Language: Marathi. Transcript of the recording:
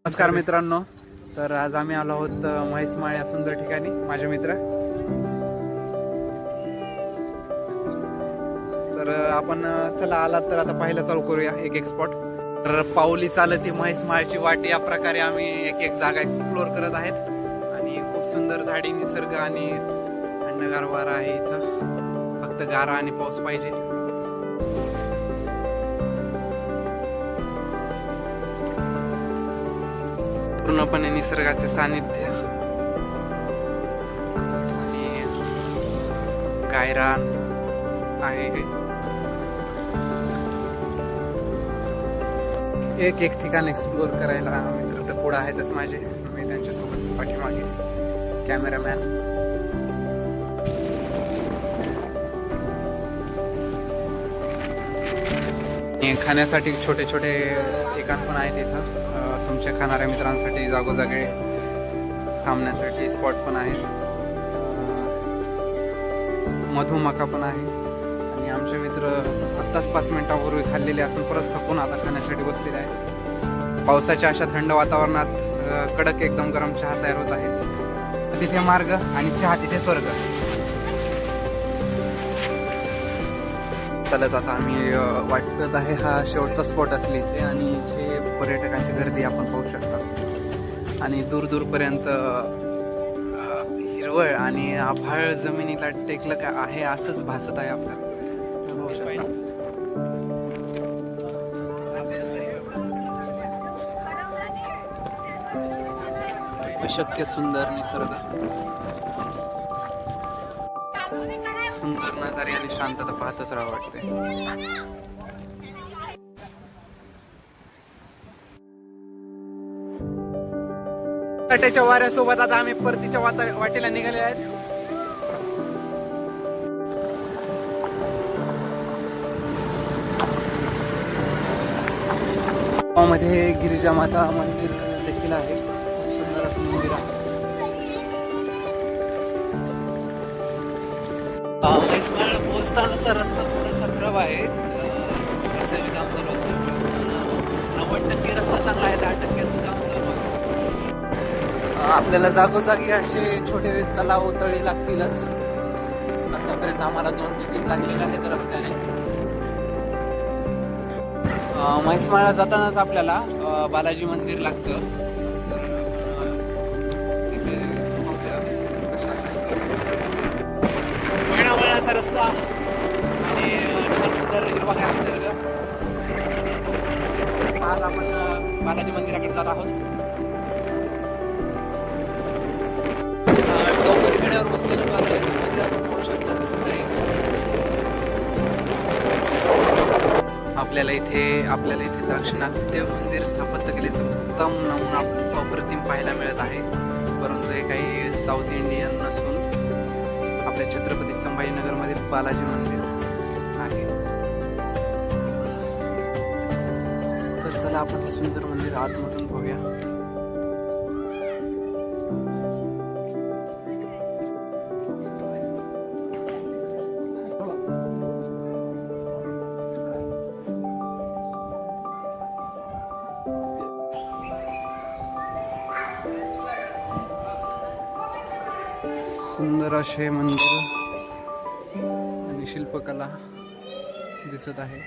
नमस्कार मित्रांनो. तर आज आम्ही आलो आहोत म्हैसमाळ या सुंदर ठिकाणी. माझे मित्र तर आपण चला आलात तर आता पाहायला चालू करूया एक एक स्पॉट. तर पाऊली चालती म्हैसमाळची वाट या प्रकारे आम्ही एक एक जागा एक्सप्लोर करत आहेत आणि खूप सुंदर झाडी निसर्ग आणि थंडगार वारा आहे इथं. फक्त गारा आणि पाऊस पाहिजे. पूर्णपणे निसर्गाचे सानिध्य आणि गायरान आहे. एक एक ठिकाण एक्सप्लोर करायला मित्र तर पुढे आहेतच माझे. मी त्यांच्यासोबत पाठीमागे कॅमेरामॅन. खाण्यासाठी छोटे छोटे ठिकाण पण आहेत इथं. तुमच्या खाणाऱ्या मित्रांसाठी जागोजागी थांबण्यासाठी स्पॉट पण आहे. मधुमका पण आहे. आणि आमचे मित्र आत्ताच 5 मिनिटांपूर्वी खाल्लेले असून परत थकून आता खाण्यासाठी बसलेले आहे. पावसाच्या अशा थंड वातावरणात कडक एकदम गरम चहा तयार होत आहे. तिथे मार्ग आणि चहा तिथे स्वर्ग. चालत आता आम्ही वाटत आहे हा शेवटचा स्पॉट असले इथे. आणि इथे पर्यटकांची गर्दी आपण पाहू शकता. आणि दूर दूरपर्यंत हिरवळ आणि आभाळ जमिनीला टेकलं का आहे असंच भासत आहे आपल्याला. पाहू शकता. अशक्य सुंदर निसर्ग, सुंदर नजारे आणि शांतता पाहतच राहावं वाटते. काट्याच्या वाऱ्यासोबत आता आम्ही परतीच्या वाटेला निघाले आहेत. गावामध्ये गिरिजा माता मंदिर देखील आहे. सुंदर असं मंदिर आहे. म्हैसमाळला पोहोचतानाचा रस्ता थोडासा खराब आहे. रस्त्याचे काम चालू असल्यामुळे 90% रस्ता चांगला आहे. 10%चं काम चालू आहे. आपल्याला जागोजागी असे छोटे तलाव तळी लागतीलच. आतापर्यंत आम्हाला 2 ते 3 लागलेले आहेत रस्त्याने. म्हैसमाळला जातानाच आपल्याला बालाजी मंदिर लागतं. वळणावळणाचा रस्ता आणि छान सुंदर हिरवागार निसर्ग. आज आपण बालाजी मंदिराकडे जात आहोत. डोंगर खेड्यावर बसलेलं बालाजी मंदिर आपण पाहू शकता. दिसत आहे आपल्याला इथे दाक्षिणात्य मंदिर स्थापत्य कलेचं उत्तम नमुना अप्रतिम पाहायला मिळत आहे. परंतु हे काही साऊथ इंडियन नसून आपल्या छत्रपती संभाजीनगर मधील बालाजी मंदिर आहे. तर चला आपण हे सुंदर मंदिर आतमधून बघूया. सुंदर असे मंदिर आणि शिल्पकला दिसत आहे.